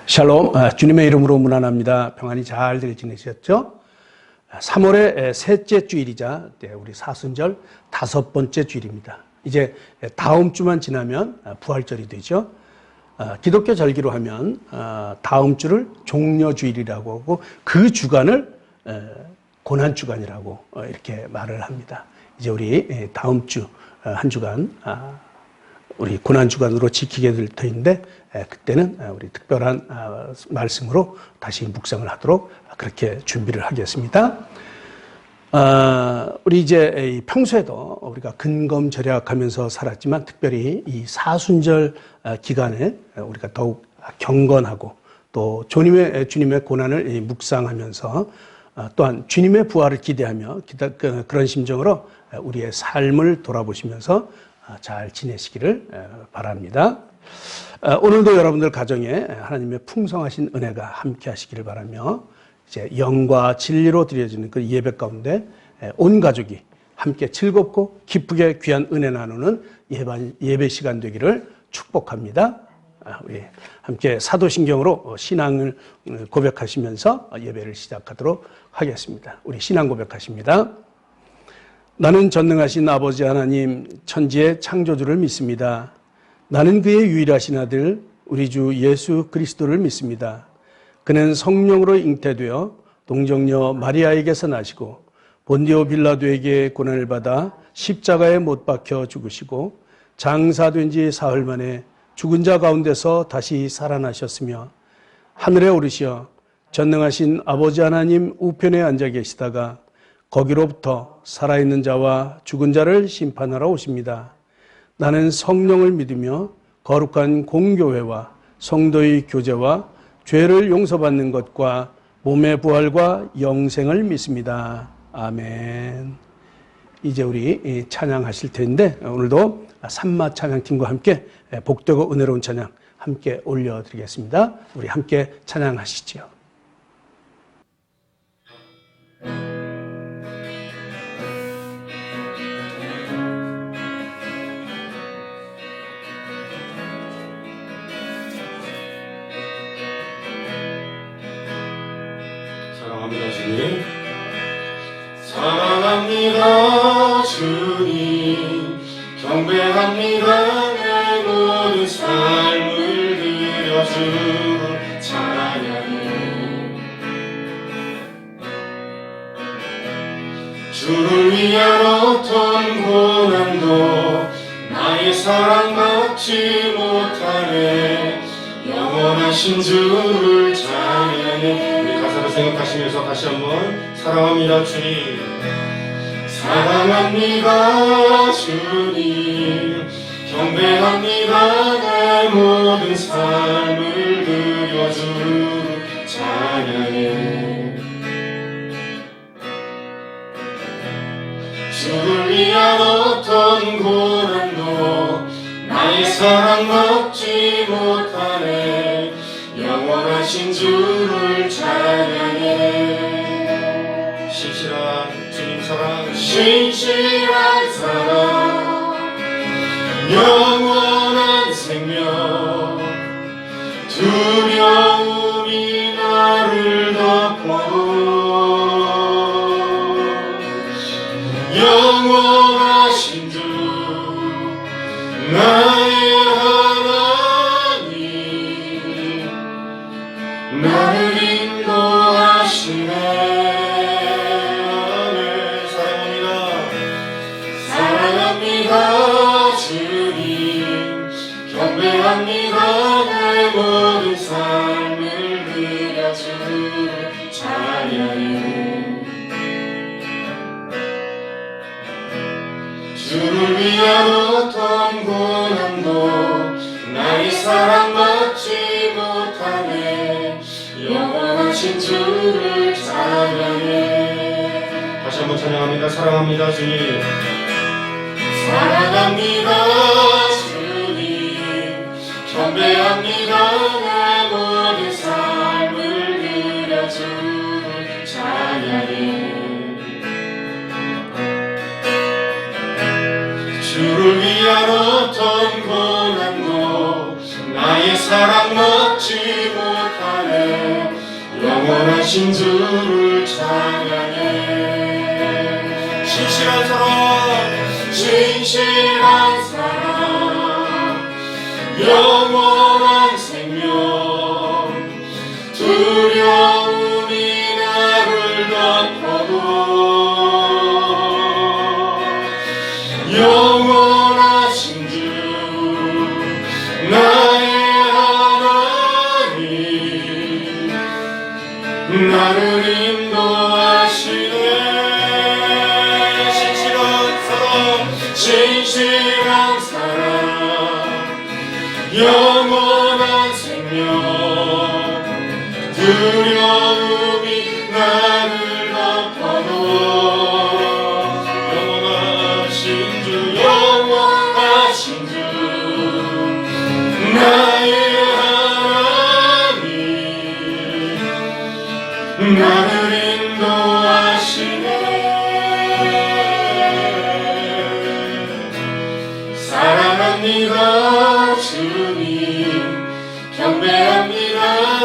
샬롬, 주님의 이름으로 문안합니다. 평안히 잘들 지내셨죠? 3월의 셋째 주일이자 우리 사순절 5번째 주일입니다. 이제 다음 주만 지나면 부활절이 되죠. 기독교 절기로 하면 다음 주를 종려주일이라고 하고 그 주간을 고난주간이라고 이렇게 말을 합니다. 이제 우리 다음 주 한 주간 우리 고난주간으로 지키게 될 터인데 그때는 우리 특별한 말씀으로 다시 묵상을 하도록 그렇게 준비를 하겠습니다. 우리 이제 평소에도 우리가 근검절약하면서 살았지만 특별히 이 사순절 기간에 우리가 더욱 경건하고 또 주님의 고난을 묵상하면서 또한 주님의 부활을 기대하며 그런 심정으로 우리의 삶을 돌아보시면서 잘 지내시기를 바랍니다. 오늘도 여러분들 가정에 하나님의 풍성하신 은혜가 함께 하시기를 바라며 이제 영과 진리로 드려지는 그 예배 가운데 온 가족이 함께 즐겁고 기쁘게 귀한 은혜 나누는 예배 시간 되기를 축복합니다. 우리 함께 사도신경으로 신앙을 고백하시면서 예배를 시작하도록 하겠습니다. 우리 신앙 고백하십니다. 나는 전능하신 아버지 하나님 천지의 창조주를 믿습니다. 나는 그의 유일하신 아들 우리 주 예수 그리스도를 믿습니다. 그는 성령으로 잉태되어 동정녀 마리아에게서 나시고 본디오 빌라도에게 고난을 받아 십자가에 못 박혀 죽으시고 장사된 지 사흘 만에 죽은 자 가운데서 다시 살아나셨으며 하늘에 오르시어 전능하신 아버지 하나님 우편에 앉아 계시다가 거기로부터 살아있는 자와 죽은 자를 심판하러 오십니다. 나는 성령을 믿으며 거룩한 공교회와 성도의 교제와 죄를 용서받는 것과 몸의 부활과 영생을 믿습니다. 아멘. 이제 우리 찬양하실 텐데 오늘도 산마 찬양팀과 함께 복되고 은혜로운 찬양 함께 올려드리겠습니다. 우리 함께 찬양하시지요. 사랑합니다 주님, 사랑합니다 주님, 경배합니다. 내 모든 삶을 드려주고 찬양해. 주를 위한 어떤 고난도 나의 사랑받지 못하네. 영원하신 주를 찬양해. 우리 가사를 생각하시면서 다시 한번 사랑합니다 주님, 사랑합니다 주님, 경배합니다. 내 모든 삶을 드려주고 찬양해. 주를 위한 어떤 고난도 나의 사랑 먹지 못하네. 영원하신 주를 찬양해. 신실한 주님 사랑, 신실한 사랑, 영원한 생명, 두려움이 나를 덮어도 영원하신 주 나의 하나님, 나를 인도하시네. 사랑합니다 주님, 경배합니다. 내 모든 삶을 드려주고 찬양해. 주를 위한 어떤 고난도 나의 사랑받지 못하네. 영원하신 주를 찬양해. 다시 한번 찬양합니다. 사랑합니다 주님, 사랑합니다 주님, 경배합니다. 내 모든 삶을 드려주고 찬양해. 주를 위한 어떤 고난도 나의 사랑 먹지 못 영원하신 주를 찬양해. 진실한 사랑, 진실한 사랑, 영원한 생명, 두려움이 나를 덮어도 영원하신 주 나의 하나님, 나를 인도하시네. 진실한 사랑, 영원한 생명, 두려움이 나를 덮어도 영원하신 주 나의 하나님, 나를 인도하시네. 사랑합니다 주님, 경배합니다.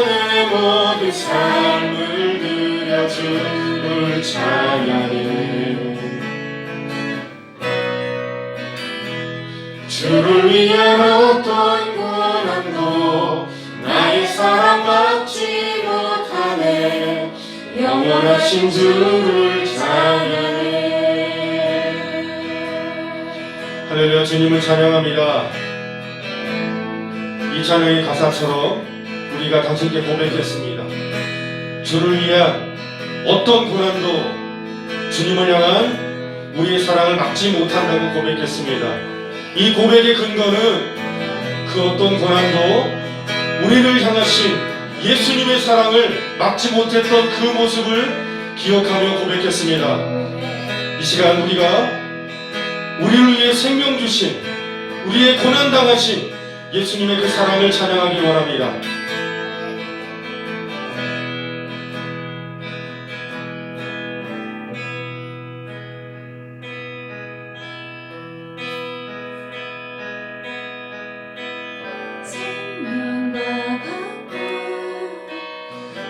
내 모든 삶을 드려 주를 찬양해. 주를 위한 어떤 고난도 나의 사랑 막지 못하네. 영원하신 주를 찬양해. 할렐루야. 주님을 찬양합니다. 이 찬양의 가사처럼 우리가 당신께 고백했습니다. 주를 위한 어떤 고난도 주님을 향한 우리의 사랑을 막지 못한다고 고백했습니다. 이 고백의 근거는 그 어떤 고난도 우리를 향하신 예수님의 사랑을 막지 못했던 그 모습을 기억하며 고백했습니다. 이 시간 우리가 우리를 위해 생명 주신, 우리의 고난 당하신 예수님의 그 사랑을 찬양하기 원합니다. 생명과 바꾸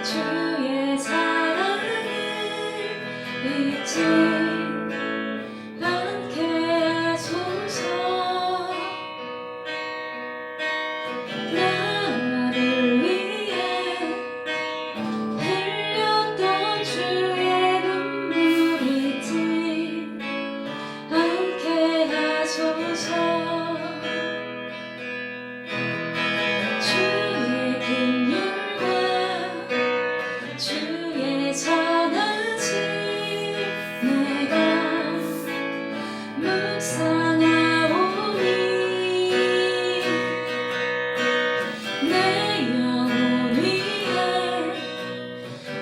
주의 사랑을 잊지 않게 하소서. 나를 위해 흘렸던 주의 눈물 잊지 않게 하소서. 주의 긍휼과 주의 선하심 내가 묵상하오니 내 영혼 위에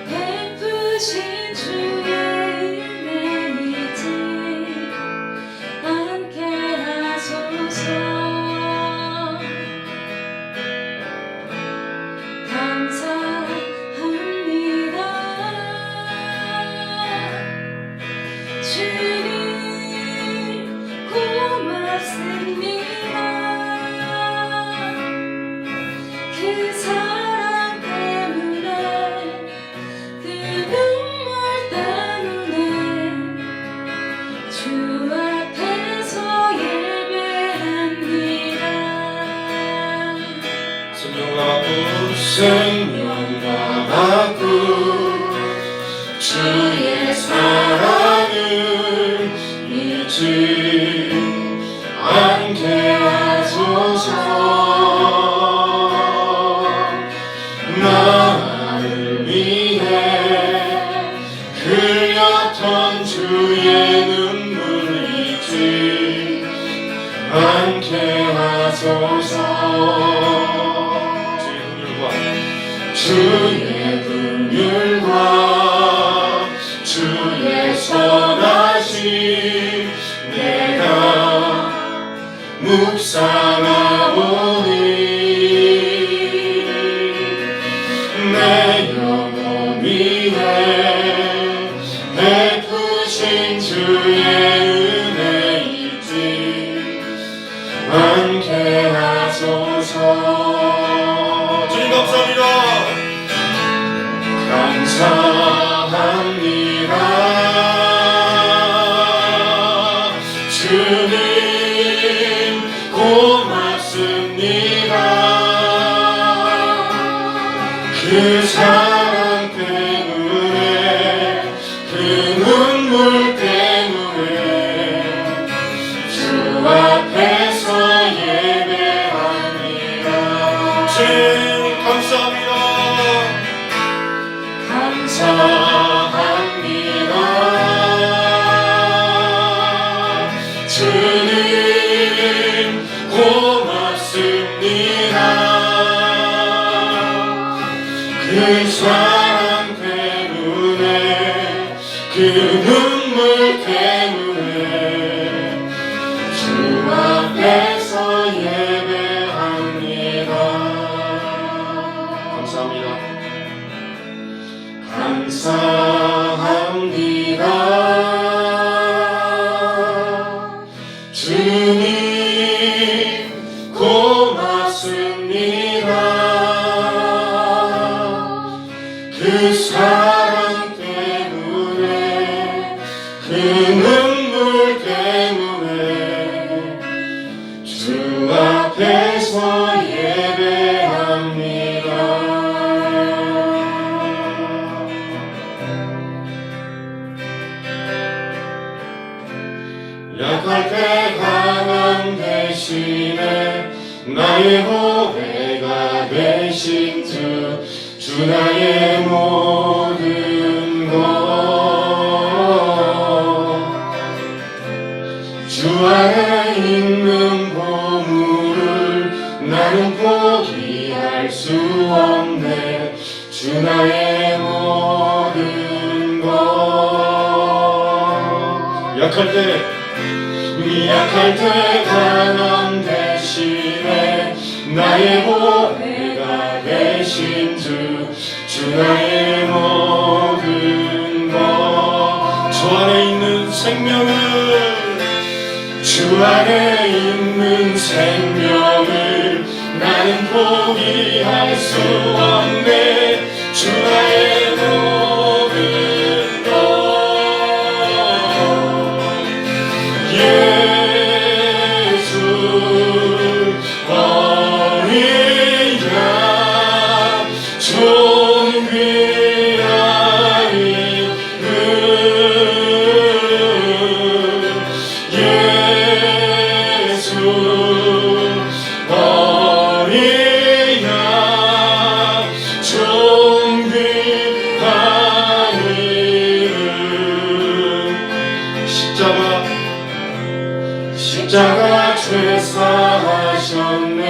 베푸신 주의 은혜 잊지 않게 하소서. 감사합니다 주님, 고맙습니다. 그 사랑 때문에, 그 눈물 때문에 주 앞에서 예배합니다. 생명과 바꾸 주의 사랑을 잊지 않게 하소서. 나를 위해 흘렸던 주의 눈물 잊지 않게 하소서. 주의 긍휼과 주의 선하심 내가 묵상하오니 내 영혼 위에 베푸신 주의 은혜 잊지 않게 하소서. 주님 감사합니다. 감사합니다 그 사랑 때문에 그 눈물 때문에 주 앞에서 예배합니다. 주님 감사합니다. 감사합니다. 주님 고맙습니다. 그 사랑 때문에 그 눈물 때문에 주 앞에서 예배합니다. 감사합니다. 감사합니다. 주님 고맙습니다. 그 사랑 때문에 그 눈물 때문에 주 앞에서 예배합니다. 약할 때 강한 대신에 나의 보배가 되신 주 나의 모든 것 주 안에 있는 보물을 나는 포기할 수 없네. 주 나의 모든 것 약할 때 강함 대신에 나의 보배가 되신 주 나의 모든 것 주 안에 있는 생명을 나는 포기할 수 없네. 주 나의 모든 것 예수 어린 양 존귀한 이름 예수 어린 양 존귀한 이름 십자가 죄사하셨네.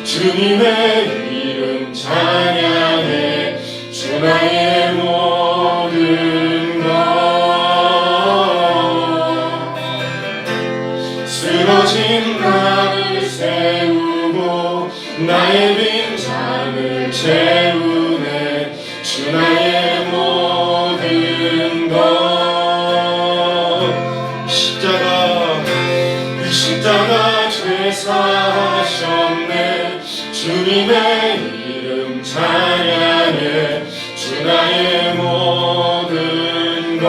주님의 이름 찬양해. 주 나의 모든 것 쓰러진 나를 세우고 나의 빈잔을 채우네. 주 나의 모든 것 십자가 죄사하셨네. 주님의 이름 찬양해. 주 나의 모든 것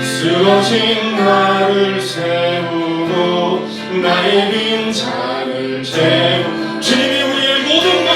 쓰러진 나를 세우고 나의 빈잔을 채우 주님이 우리의 모든 것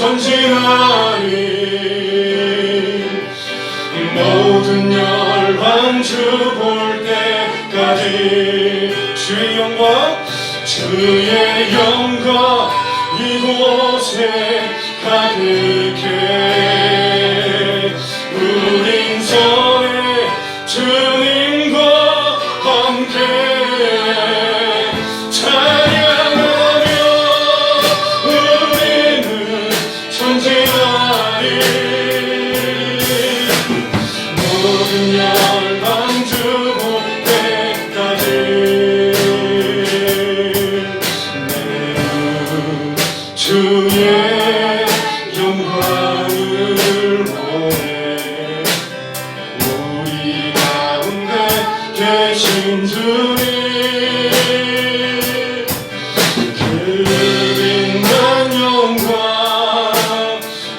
전진하리 모든 열방 주 볼 때까지 주의 영광 이곳에 가득해 우린 전에 주님과 함께 찬양하며 우리는 전진하리 모든 열방 주 볼 때까지 주의 영광을 보내 우리 가운데 계신 주님 그 빛난 영광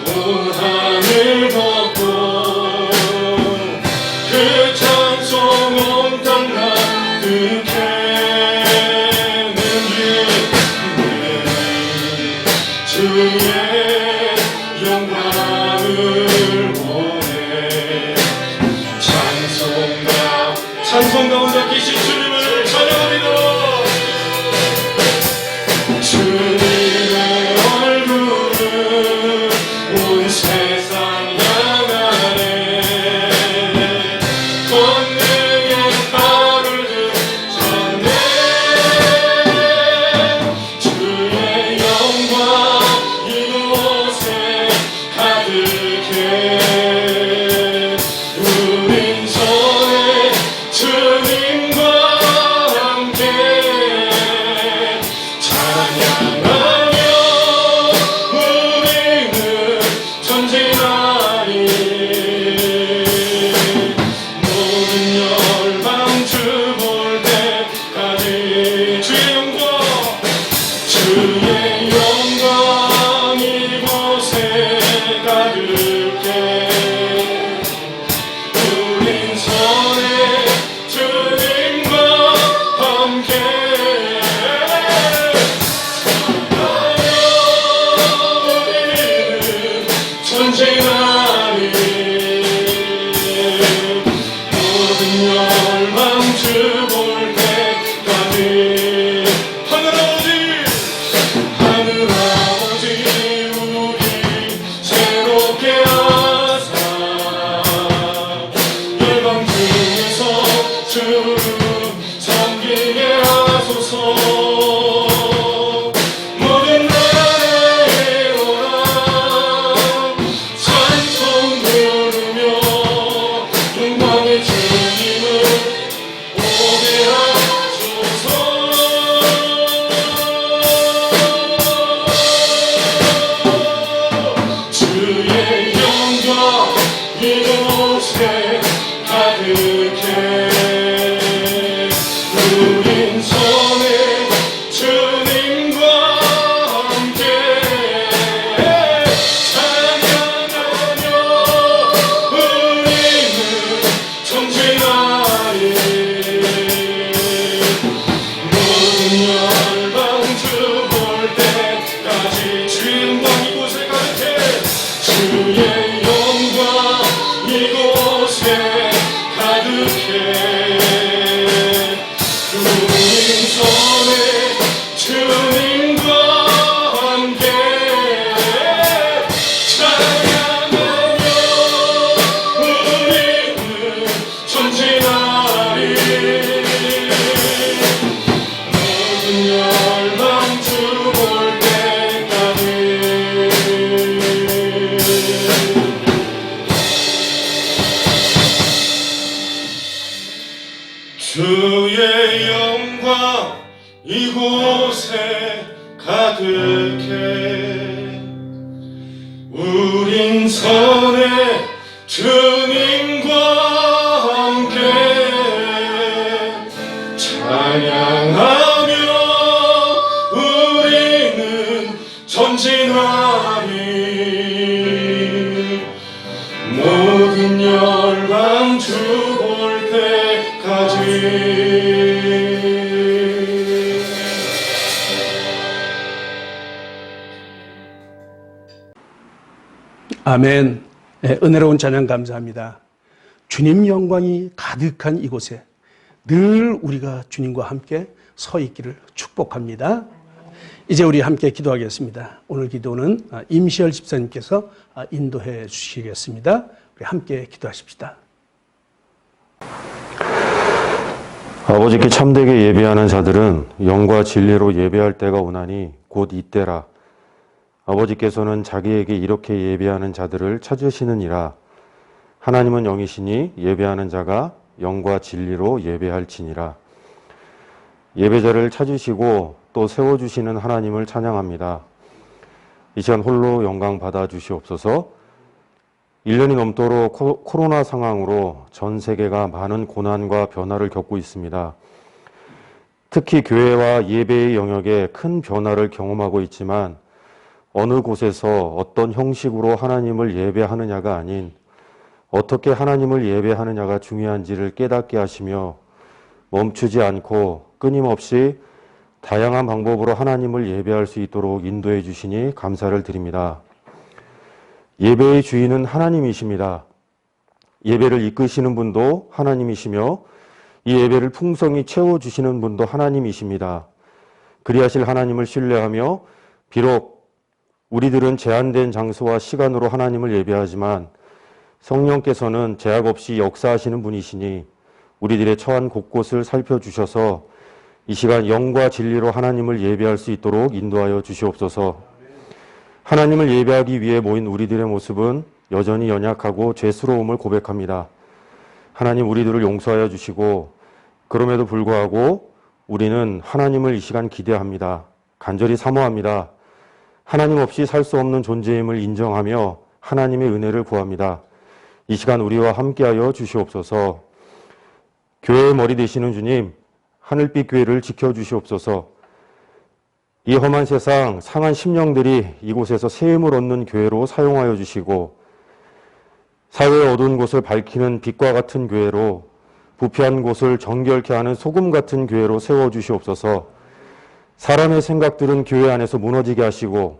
온 하늘 덮고 그 찬송 온 땅 가득해는 주의 영광을 보내 찬송 가운데 계신 주님을 찬양합니다. 주님의 얼굴은 온 세상 향하네 권능의 발을 드셨네 주의 영광 이곳에 가득해 우린 전에 주님과 함께 찬양하며 우리는 전진하리 모든 열방 주 볼 때까지 주의 영광 이곳에 가득해 우린 전에 주님과 함께 우리는 전진하리 모든 열방 주 볼 때까지 하늘 아버지 우리 새롭게 하사 열방 중에서 주를 섬기게 하소서 모든 나라에 오라 찬송 부르며 영광의 주님을 오게 하소서 주의 영광 이곳에 가득해 우린 전에 주님과 함께 찬양하며 우리는 전진하리 모든 열방 주 볼 때까지 주의 영광 이곳에 가득해 주의 영광 이곳에 가득해 우린 전에 주님과 함께 찬양하며 우리는 전진하리 모든 열방 주 볼 때까지 주의 영광 이곳에 가득해 우린 전에 주님과 함께 찬양하며 우리는 전진하리 모든 열방 주 볼 때까지. 아멘. 예, 은혜로운 찬양 감사합니다. 주님 영광이 가득한 이곳에 늘 우리가 주님과 함께 서 있기를 축복합니다. 이제 우리 함께 기도하겠습니다. 오늘 기도는 임시열 집사님께서 인도해 주시겠습니다. 우리 함께 기도하십시다. 아버지께 참되게 예배하는 자들은 영과 진리로 예배할 때가 오나니 곧 이때라. 아버지께서는 자기에게 이렇게 예배하는 자들을 찾으시느니라. 하나님은 영이시니 예배하는 자가 영과 진리로 예배할지니라. 예배자를 찾으시고 또 세워주시는 하나님을 찬양합니다. 이 시간 홀로 영광 받아주시옵소서. 1년이 넘도록 코로나 상황으로 전 세계가 많은 고난과 변화를 겪고 있습니다. 특히 교회와 예배의 영역에 큰 변화를 경험하고 있지만 어느 곳에서 어떤 형식으로 하나님을 예배하느냐가 아닌 어떻게 하나님을 예배하느냐가 중요한지를 깨닫게 하시며 멈추지 않고 끊임없이 다양한 방법으로 하나님을 예배할 수 있도록 인도해 주시니 감사를 드립니다. 예배의 주인은 하나님이십니다. 예배를 이끄시는 분도 하나님이시며 이 예배를 풍성히 채워주시는 분도 하나님이십니다. 그리하실 하나님을 신뢰하며 비록 우리들은 제한된 장소와 시간으로 하나님을 예배하지만 성령께서는 제약 없이 역사하시는 분이시니 우리들의 처한 곳곳을 살펴주셔서 이 시간 영과 진리로 하나님을 예배할 수 있도록 인도하여 주시옵소서. 하나님을 예배하기 위해 모인 우리들의 모습은 여전히 연약하고 죄스러움을 고백합니다. 하나님 우리들을 용서하여 주시고 그럼에도 불구하고 우리는 하나님을 이 시간 기대합니다. 간절히 사모합니다. 하나님 없이 살 수 없는 존재임을 인정하며 하나님의 은혜를 구합니다. 이 시간 우리와 함께하여 주시옵소서. 교회의 머리 되시는 주님, 하늘빛 교회를 지켜주시옵소서. 이 험한 세상 상한 심령들이 이곳에서 새 힘을 얻는 교회로 사용하여 주시고 사회의 어두운 곳을 밝히는 빛과 같은 교회로 부패한 곳을 정결케 하는 소금 같은 교회로 세워주시옵소서. 사람의 생각들은 교회 안에서 무너지게 하시고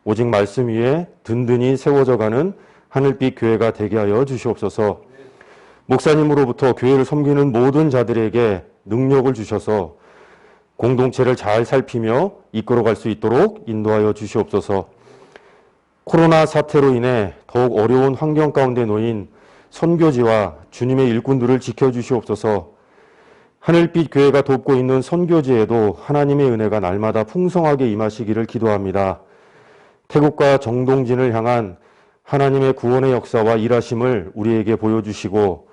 오직 말씀 위에 든든히 세워져가는 하늘빛 교회가 되게 하여 주시옵소서. 목사님으로부터 교회를 섬기는 모든 자들에게 능력을 주셔서 공동체를 잘 살피며 이끌어갈 수 있도록 인도하여 주시옵소서. 코로나 사태로 인해 더욱 어려운 환경 가운데 놓인 선교지와 주님의 일꾼들을 지켜주시옵소서. 하늘빛 교회가 돕고 있는 선교지에도 하나님의 은혜가 날마다 풍성하게 임하시기를 기도합니다. 태국과 정동진을 향한 하나님의 구원의 역사와 일하심을 우리에게 보여주시고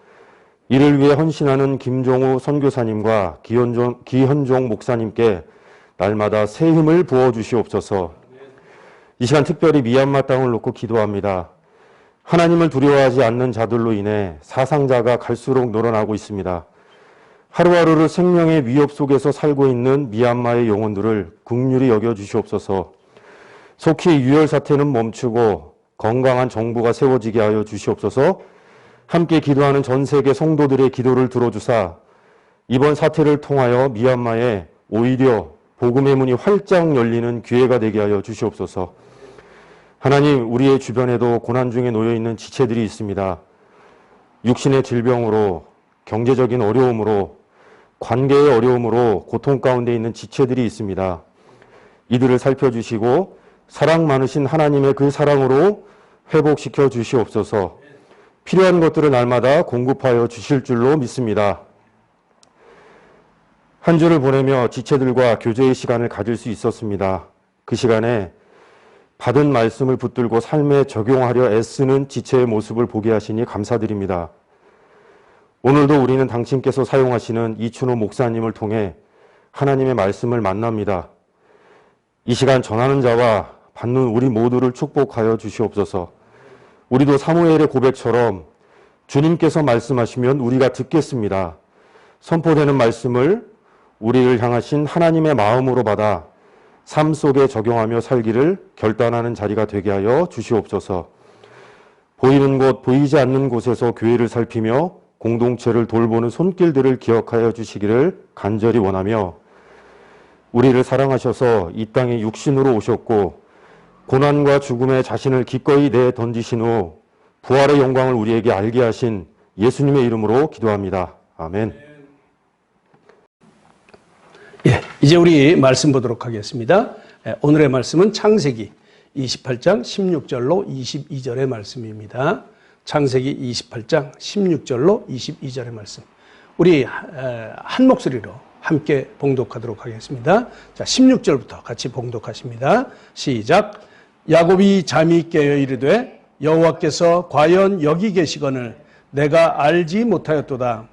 이를 위해 헌신하는 김종우 선교사님과 기현종 목사님께 날마다 새 힘을 부어주시옵소서. 이 시간 특별히 미얀마 땅을 놓고 기도합니다. 하나님을 두려워하지 않는 자들로 인해 사상자가 갈수록 늘어나고 있습니다. 하루하루를 생명의 위협 속에서 살고 있는 미얀마의 영혼들을 긍휼히 여겨주시옵소서. 속히 유혈 사태는 멈추고 건강한 정부가 세워지게 하여 주시옵소서. 함께 기도하는 전 세계 성도들의 기도를 들어주사 이번 사태를 통하여 미얀마에 오히려 복음의 문이 활짝 열리는 기회가 되게 하여 주시옵소서. 하나님, 우리의 주변에도 고난 중에 놓여 있는 지체들이 있습니다. 육신의 질병으로, 경제적인 어려움으로, 관계의 어려움으로 고통 가운데 있는 지체들이 있습니다. 이들을 살펴주시고 사랑 많으신 하나님의 그 사랑으로 회복시켜 주시옵소서. 필요한 것들을 날마다 공급하여 주실 줄로 믿습니다. 한 주를 보내며 지체들과 교제의 시간을 가질 수 있었습니다. 그 시간에 받은 말씀을 붙들고 삶에 적용하려 애쓰는 지체의 모습을 보게 하시니 감사드립니다. 오늘도 우리는 당신께서 사용하시는 이춘호 목사님을 통해 하나님의 말씀을 만납니다. 이 시간 전하는 자와 받는 우리 모두를 축복하여 주시옵소서. 우리도 사무엘의 고백처럼 주님께서 말씀하시면 우리가 듣겠습니다. 선포되는 말씀을 우리를 향하신 하나님의 마음으로 받아 삶 속에 적용하며 살기를 결단하는 자리가 되게 하여 주시옵소서. 보이는 곳, 보이지 않는 곳에서 교회를 살피며 공동체를 돌보는 손길들을 기억하여 주시기를 간절히 원하며 우리를 사랑하셔서 이 땅에 육신으로 오셨고 고난과 죽음에 자신을 기꺼이 내던지신 후 부활의 영광을 우리에게 알게 하신 예수님의 이름으로 기도합니다. 아멘. 예, 이제 우리 말씀 보도록 하겠습니다. 오늘의 말씀은 창세기 28장 16절로 22절의 말씀입니다. 창세기 28장 16절로 22절의 말씀. 우리 한 목소리로 함께 봉독하도록 하겠습니다. 자, 16절부터 같이 봉독하십니다. 시작. 야곱이 잠이 깨어 이르되 여호와께서 과연 여기 계시거늘 내가 알지 못하였도다.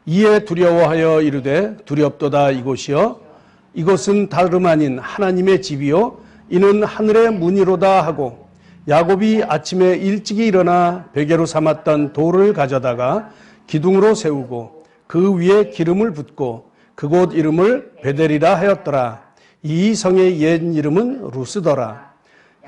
이에 두려워하여 이르되 두렵도다 이곳이여 이곳은 다름 아닌 하나님의 집이요 이는 하늘의 문이로다 하고 야곱이 아침에 일찍이 일어나 베개로 삼았던 돌을 가져다가 기둥으로 세우고 그 위에 기름을 붓고 그곳 이름을 베델이라 하였더라. 이 성의 옛 이름은 루스더라.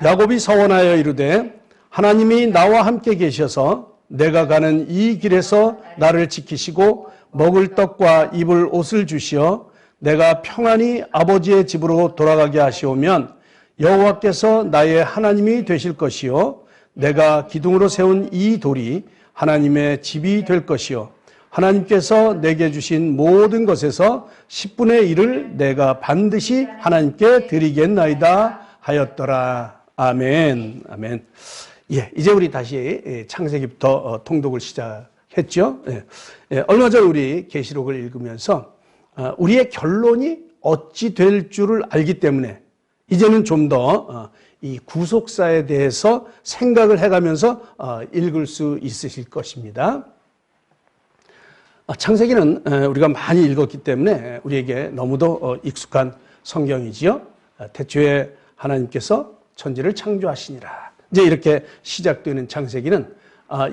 야곱이 서원하여 이르되 하나님이 나와 함께 계셔서 내가 가는 이 길에서 나를 지키시고 먹을 떡과 입을 옷을 주시어 내가 평안히 아버지의 집으로 돌아가게 하시오면 여호와께서 나의 하나님이 되실 것이요 내가 기둥으로 세운 이 돌이 하나님의 집이 될 것이요 하나님께서 내게 주신 모든 것에서 10분의 1을 내가 반드시 하나님께 드리겠나이다 하였더라. 아멘. 아멘. 예, 이제 우리 다시 창세기부터 통독을 시작했죠. 예, 얼마 전 우리 계시록을 읽으면서 우리의 결론이 어찌 될 줄을 알기 때문에 이제는 좀 더 이 구속사에 대해서 생각을 해가면서 읽을 수 있으실 것입니다. 창세기는 우리가 많이 읽었기 때문에 우리에게 너무도 익숙한 성경이지요. 태초에 하나님께서 천지를 창조하시니라. 이제 이렇게 시작되는 창세기는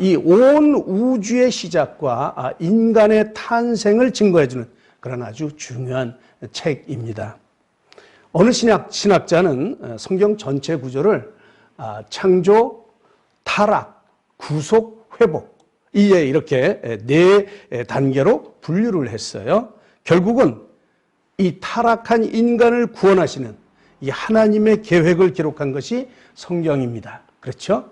이 온 우주의 시작과 인간의 탄생을 증거해주는 그런 아주 중요한 책입니다. 어느 신학자는 성경 전체 구조를 창조, 타락, 구속, 회복 이렇게 네 단계로 분류를 했어요. 결국은 이 타락한 인간을 구원하시는 이 하나님의 계획을 기록한 것이 성경입니다. 그렇죠?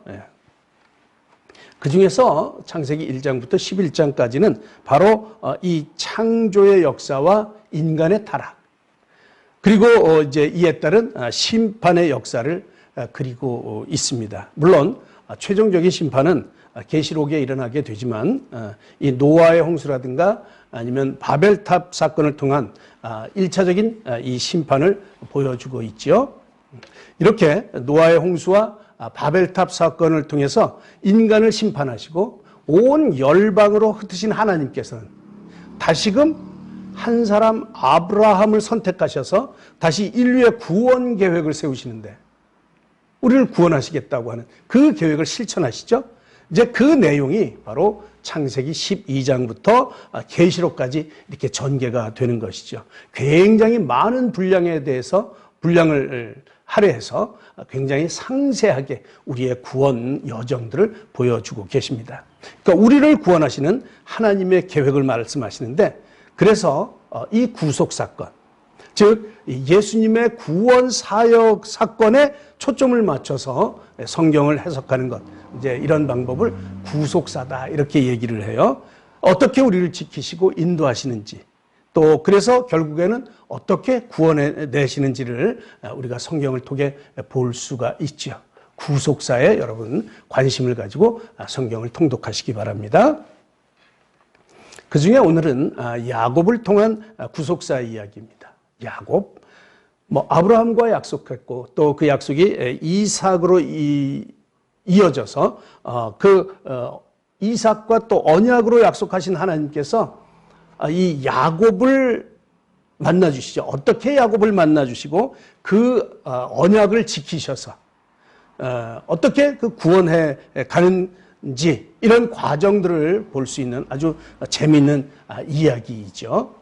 그 중에서 창세기 1장부터 11장까지는 바로 이 창조의 역사와 인간의 타락, 그리고 이제 이에 따른 심판의 역사를 그리고 있습니다. 물론 최종적인 심판은 계시록에 일어나게 되지만 이 노아의 홍수라든가 아니면 바벨탑 사건을 통한 1차적인 이 심판을 보여주고 있죠. 이렇게 노아의 홍수와 바벨탑 사건을 통해서 인간을 심판하시고 온 열방으로 흩으신 하나님께서는 다시금 한 사람 아브라함을 선택하셔서 다시 인류의 구원 계획을 세우시는데 우리를 구원하시겠다고 하는 그 계획을 실천하시죠. 이제 그 내용이 바로 창세기 12장부터 계시록까지 이렇게 전개가 되는 것이죠. 굉장히 많은 분량을 할애해서 굉장히 상세하게 우리의 구원 여정들을 보여주고 계십니다. 그러니까 우리를 구원하시는 하나님의 계획을 말씀하시는데 그래서 이 구속 사건, 즉 예수님의 구원 사역 사건에 초점을 맞춰서 성경을 해석하는 것, 이제 이런 방법을 구속사다 이렇게 얘기를 해요. 어떻게 우리를 지키시고 인도하시는지, 또 그래서 결국에는 어떻게 구원해 내시는지를 우리가 성경을 통해 볼 수가 있죠. 구속사에 여러분 관심을 가지고 성경을 통독하시기 바랍니다. 그 중에 오늘은 야곱을 통한 구속사 이야기입니다. 야곱, 아브라함과 약속했고 또 그 약속이 이삭으로 이어져서 이삭과 또 언약으로 약속하신 하나님께서 이 야곱을 만나주시죠. 어떻게 야곱을 만나주시고 그 언약을 지키셔서 어떻게 그 구원해 가는지 이런 과정들을 볼 수 있는 아주 재미있는 이야기이죠.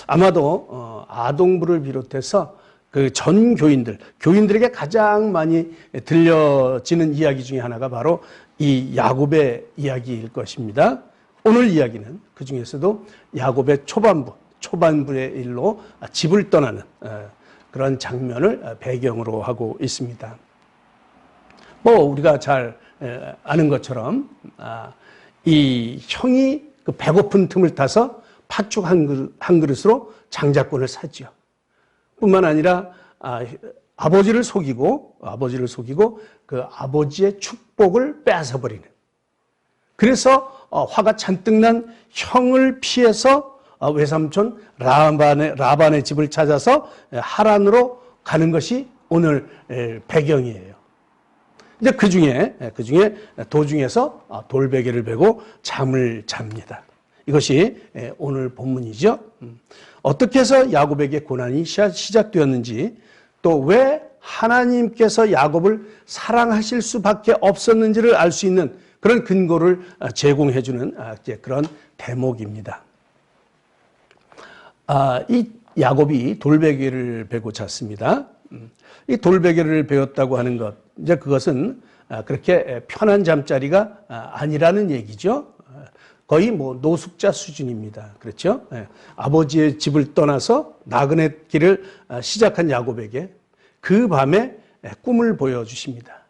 아마도 아동부를 비롯해서 그 전 교인들에게 가장 많이 들려지는 이야기 중에 하나가 바로 이 야곱의 이야기일 것입니다. 오늘 이야기는 그 중에서도 야곱의 초반부의 일로 집을 떠나는 그런 장면을 배경으로 하고 있습니다. 뭐 우리가 잘 아는 것처럼 이 형이 그 배고픈 틈을 타서 팥죽 한 그릇으로 장자권을 샀죠. 뿐만 아니라 아버지를 속이고 그 아버지의 축복을 뺏어버리는. 그래서 화가 잔뜩 난 형을 피해서 외삼촌 라반의 집을 찾아서 하란으로 가는 것이 오늘 배경이에요. 이제 그 중에 도중에서 돌베개를 베고 잠을 잡니다. 이것이 오늘 본문이죠. 어떻게 해서 야곱에게 고난이 시작되었는지, 또 왜 하나님께서 야곱을 사랑하실 수밖에 없었는지를 알 수 있는 그런 근거를 제공해 주는 그런 대목입니다. 이 야곱이 돌베개를 베고 잤습니다. 이 돌베개를 베었다고 하는 것, 이제 그것은 그렇게 편한 잠자리가 아니라는 얘기죠. 거의 뭐 노숙자 수준입니다. 그렇죠? 아버지의 집을 떠나서 나그네 길을 시작한 야곱에게 그 밤에 꿈을 보여주십니다.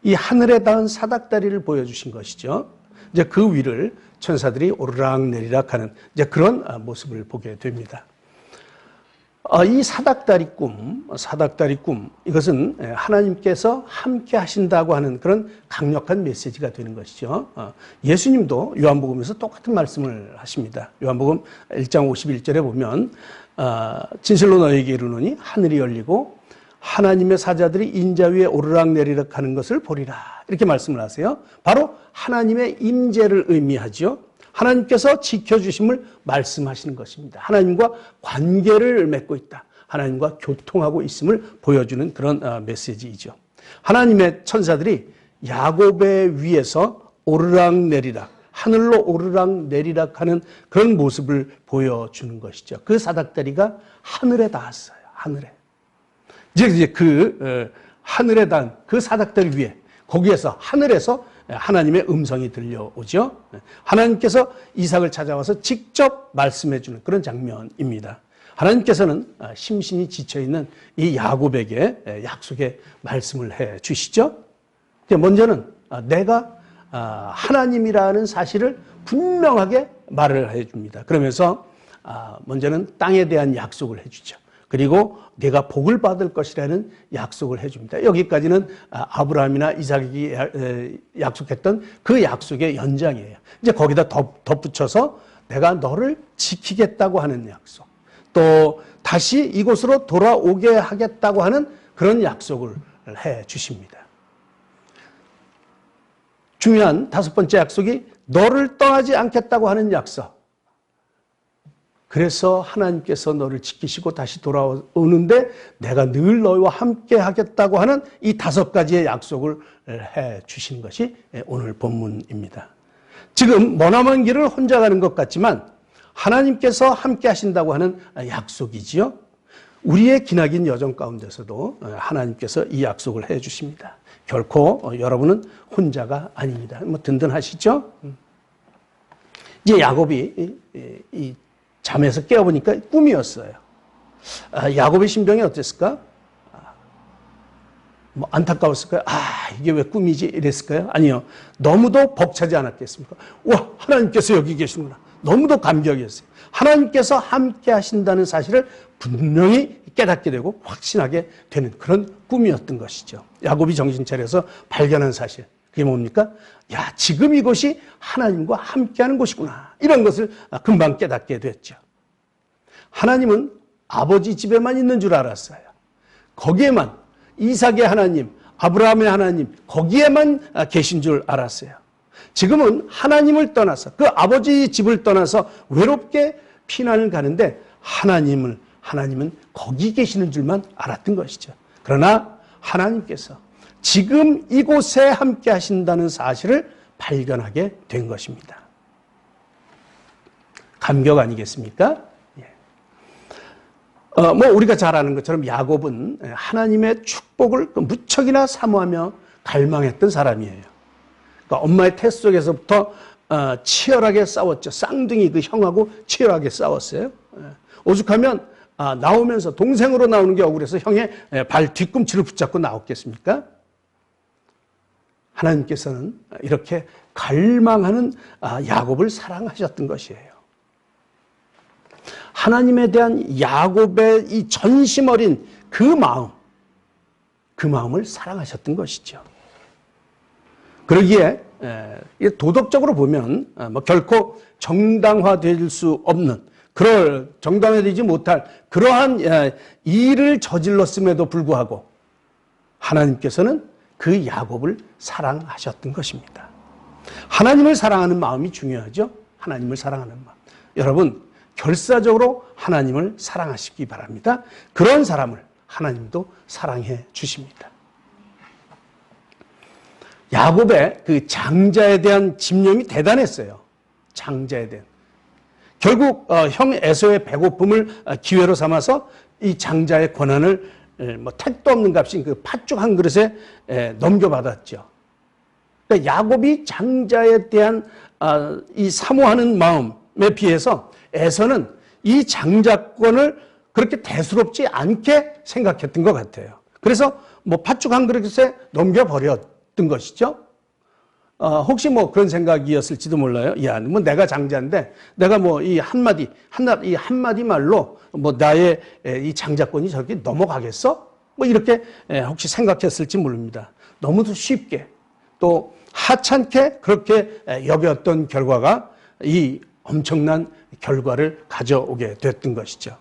이 하늘에 닿은 사닥다리를 보여주신 것이죠. 이제 그 위를 천사들이 오르락내리락 하는 이제 그런 모습을 보게 됩니다. 이 사닥다리 꿈, 이것은 하나님께서 함께 하신다고 하는 그런 강력한 메시지가 되는 것이죠. 예수님도 요한복음에서 똑같은 말씀을 하십니다. 요한복음 1장 51절에 보면 진실로 너희에게 이르노니 하늘이 열리고 하나님의 사자들이 인자 위에 오르락내리락 하는 것을 보리라. 이렇게 말씀을 하세요. 바로 하나님의 임재를 의미하죠. 하나님께서 지켜주심을 말씀하시는 것입니다. 하나님과 관계를 맺고 있다. 하나님과 교통하고 있음을 보여주는 그런 메시지이죠. 하나님의 천사들이 야곱의 위에서 오르락내리락, 하늘로 오르락내리락 하는 그런 모습을 보여주는 것이죠. 그 사닥다리가 하늘에 닿았어요. 하늘에. 이제 그 하늘에 닿은 그 사닥다리 위에, 거기에서 하늘에서 하나님의 음성이 들려오죠. 하나님께서 이삭을 찾아와서 직접 말씀해 주는 그런 장면입니다. 하나님께서는 심신이 지쳐있는 이 야곱에게 약속의 말씀을 해 주시죠. 먼저는 내가 하나님이라는 사실을 분명하게 말을 해 줍니다. 그러면서 먼저는 땅에 대한 약속을 해 주죠. 그리고 네가 복을 받을 것이라는 약속을 해줍니다. 여기까지는 아브라함이나 이삭이 약속했던 그 약속의 연장이에요. 이제 거기다 덧붙여서 내가 너를 지키겠다고 하는 약속, 또 다시 이곳으로 돌아오게 하겠다고 하는 그런 약속을 해 주십니다. 중요한 다섯 번째 약속이 너를 떠나지 않겠다고 하는 약속. 그래서 하나님께서 너를 지키시고 다시 돌아오는데 내가 늘 너희와 함께 하겠다고 하는 이 다섯 가지의 약속을 해 주신 것이 오늘 본문입니다. 지금 머나먼 길을 혼자 가는 것 같지만 하나님께서 함께 하신다고 하는 약속이지요. 우리의 기나긴 여정 가운데서도 하나님께서 이 약속을 해 주십니다. 결코 여러분은 혼자가 아닙니다. 뭐 든든하시죠? 이제 야곱이 이 잠에서 깨어보니까 꿈이었어요. 야곱의 심정이 어땠을까? 뭐 안타까웠을까요? 이게 왜 꿈이지? 이랬을까요? 아니요. 너무도 벅차지 않았겠습니까? 와, 하나님께서 여기 계시는구나. 너무도 감격이었어요. 하나님께서 함께 하신다는 사실을 분명히 깨닫게 되고 확신하게 되는 그런 꿈이었던 것이죠. 야곱이 정신 차려서 발견한 사실. 그게 뭡니까? 야, 지금 이곳이 하나님과 함께하는 곳이구나. 이런 것을 금방 깨닫게 됐죠. 하나님은 아버지 집에만 있는 줄 알았어요. 거기에만, 이삭의 하나님, 아브라함의 하나님, 거기에만 계신 줄 알았어요. 지금은 하나님을 떠나서, 그 아버지 집을 떠나서 외롭게 피난을 가는데 하나님은 거기 계시는 줄만 알았던 것이죠. 그러나 하나님께서 지금 이곳에 함께 하신다는 사실을 발견하게 된 것입니다. 감격 아니겠습니까? 뭐 우리가 잘 아는 것처럼 야곱은 하나님의 축복을 무척이나 사모하며 갈망했던 사람이에요. 그러니까 엄마의 태 속에서부터 치열하게 싸웠죠. 쌍둥이 그 형하고 치열하게 싸웠어요. 오죽하면 나오면서 동생으로 나오는 게 억울해서 형의 발 뒤꿈치를 붙잡고 나왔겠습니까? 하나님께서는 이렇게 갈망하는 야곱을 사랑하셨던 것이에요. 하나님에 대한 야곱의 이 전심 어린 그 마음을 사랑하셨던 것이죠. 그러기에 도덕적으로 보면 결코 정당화될 수 없는, 정당화되지 못할 그러한 일을 저질렀음에도 불구하고 하나님께서는 그 야곱을 사랑하셨던 것입니다. 하나님을 사랑하는 마음이 중요하죠. 하나님을 사랑하는 마음. 여러분, 결사적으로 하나님을 사랑하시기 바랍니다. 그런 사람을 하나님도 사랑해 주십니다. 야곱의 그 장자에 대한 집념이 대단했어요. 장자에 대한. 결국 형 에서의 배고픔을 기회로 삼아서 이 장자의 권한을 택도 없는 값인 그 팥죽 한 그릇에 넘겨받았죠. 그러니까 야곱이 장자에 대한 이 사모하는 마음에 비해서 에서는 이 장자권을 그렇게 대수롭지 않게 생각했던 것 같아요. 그래서 팥죽 한 그릇에 넘겨버렸던 것이죠. 혹시 그런 생각이었을지도 몰라요. 야, 내가 장자인데 내가 이 한마디 말로 나의 이 장자권이 저렇게 넘어가겠어? 이렇게 혹시 생각했을지 모릅니다. 너무도 쉽게 또 하찮게 그렇게 여겼던 결과가 이 엄청난 결과를 가져오게 됐던 것이죠.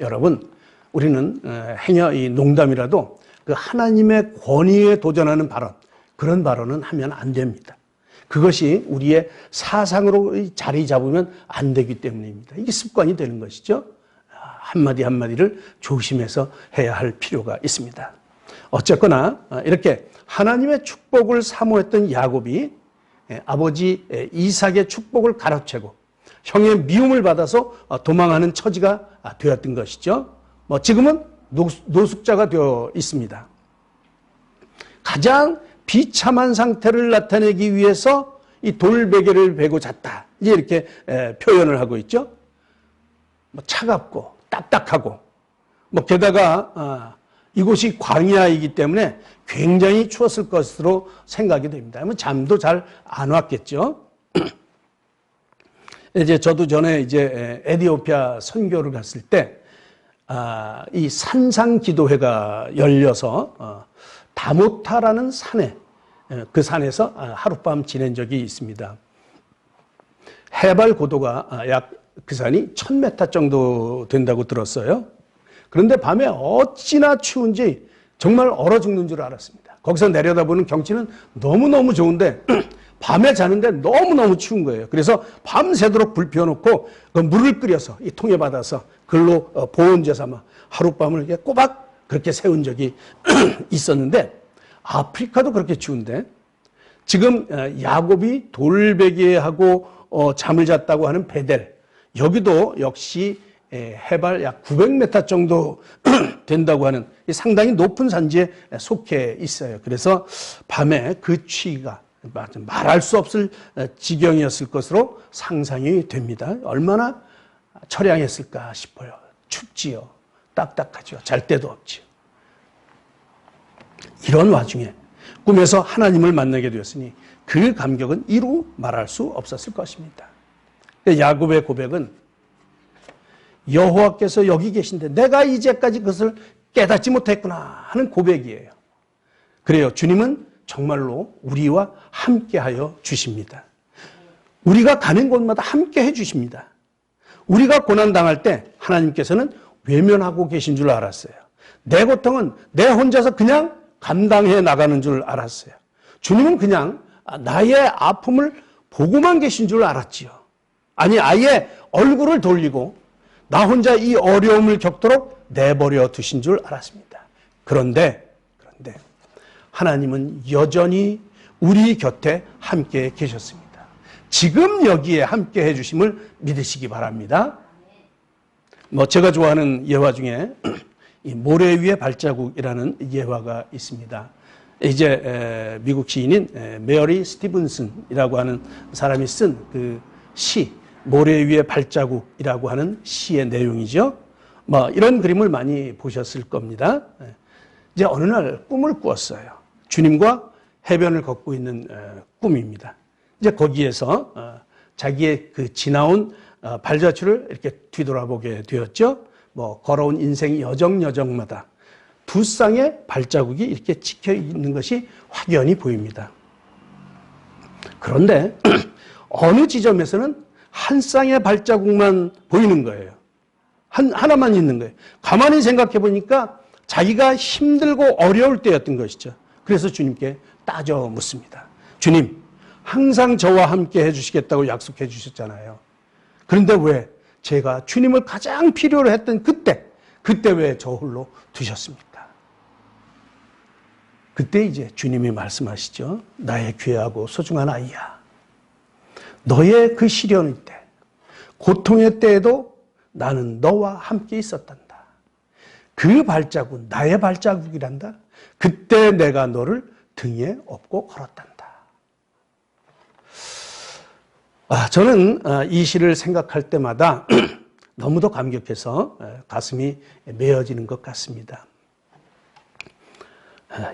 여러분, 우리는 행여 이 농담이라도 그 하나님의 권위에 도전하는 발언, 그런 발언은 하면 안 됩니다. 그것이 우리의 사상으로 자리 잡으면 안 되기 때문입니다. 이게 습관이 되는 것이죠. 한마디 한마디를 조심해서 해야 할 필요가 있습니다. 어쨌거나 이렇게 하나님의 축복을 사모했던 야곱이 아버지 이삭의 축복을 가로채고 형의 미움을 받아서 도망하는 처지가 되었던 것이죠. 지금은 노숙자가 되어 있습니다. 가장 비참한 상태를 나타내기 위해서 이 돌베개를 베고 잤다, 이렇게 표현을 하고 있죠. 차갑고 딱딱하고 게다가 이곳이 광야이기 때문에 굉장히 추웠을 것으로 생각이 됩니다. 잠도 잘 안 왔겠죠. 저도 전에 에티오피아 선교를 갔을 때 이 산상 기도회가 열려서 다모타라는 산에, 그 산에서 하룻밤 지낸 적이 있습니다. 해발 고도가 약 그 산이 1000m 정도 된다고 들었어요. 그런데 밤에 어찌나 추운지 정말 얼어 죽는 줄 알았습니다. 거기서 내려다보는 경치는 너무너무 좋은데 밤에 자는데 너무너무 추운 거예요. 그래서 밤새도록 불 피워놓고 그 물을 끓여서 이 통에 받아서 그걸로 보온제 삼아 하룻밤을 이렇게 꼬박 그렇게 세운 적이 있었는데, 아프리카도 그렇게 추운데 지금 야곱이 돌베개하고 잠을 잤다고 하는 베델, 여기도 역시 해발 약 900m 정도 된다고 하는 상당히 높은 산지에 속해 있어요. 그래서 밤에 그 추위가 말할 수 없을 지경이었을 것으로 상상이 됩니다. 얼마나 처량했을까 싶어요. 춥지요. 딱딱하죠. 잘 데도 없지요. 이런 와중에 꿈에서 하나님을 만나게 되었으니 그 감격은 이루 말할 수 없었을 것입니다. 야곱의 고백은 여호와께서 여기 계신데 내가 이제까지 그것을 깨닫지 못했구나 하는 고백이에요. 그래요. 주님은 정말로 우리와 함께하여 주십니다. 우리가 가는 곳마다 함께해 주십니다. 우리가 고난당할 때 하나님께서는 외면하고 계신 줄 알았어요. 내 고통은 내 혼자서 그냥 감당해 나가는 줄 알았어요. 주님은 그냥 나의 아픔을 보고만 계신 줄 알았지요. 아니, 아예 얼굴을 돌리고 나 혼자 이 어려움을 겪도록 내버려 두신 줄 알았습니다. 그런데 하나님은 여전히 우리 곁에 함께 계셨습니다. 지금 여기에 함께 해주심을 믿으시기 바랍니다. 제가 좋아하는 예화 중에 이 모래 위의 발자국이라는 예화가 있습니다. 미국 시인인 메어리 스티븐슨이라고 하는 사람이 쓴 그 시, 모래 위의 발자국이라고 하는 시의 내용이죠. 이런 그림을 많이 보셨을 겁니다. 어느 날 꿈을 꾸었어요. 주님과 해변을 걷고 있는 꿈입니다. 이제 거기에서 자기의 그 지나온 발자취를 이렇게 뒤돌아보게 되었죠. 뭐 걸어온 인생 여정여정마다 두 쌍의 발자국이 이렇게 찍혀 있는 것이 확연히 보입니다. 그런데 어느 지점에서는 한 쌍의 발자국만 보이는 거예요. 하나만 있는 거예요. 가만히 생각해 보니까 자기가 힘들고 어려울 때였던 것이죠. 그래서 주님께 따져 묻습니다. 주님, 항상 저와 함께 해주시겠다고 약속해 주셨잖아요. 그런데 왜 제가 주님을 가장 필요로 했던 그때 왜 저 홀로 두셨습니까? 그때 이제 주님이 말씀하시죠. 나의 귀하고 소중한 아이야. 너의 그 시련의 때, 고통의 때에도 나는 너와 함께 있었단다. 그 발자국, 나의 발자국이란다. 그때 내가 너를 등에 업고 걸었단다. 저는 이 시를 생각할 때마다 너무도 감격해서 가슴이 메어지는 것 같습니다.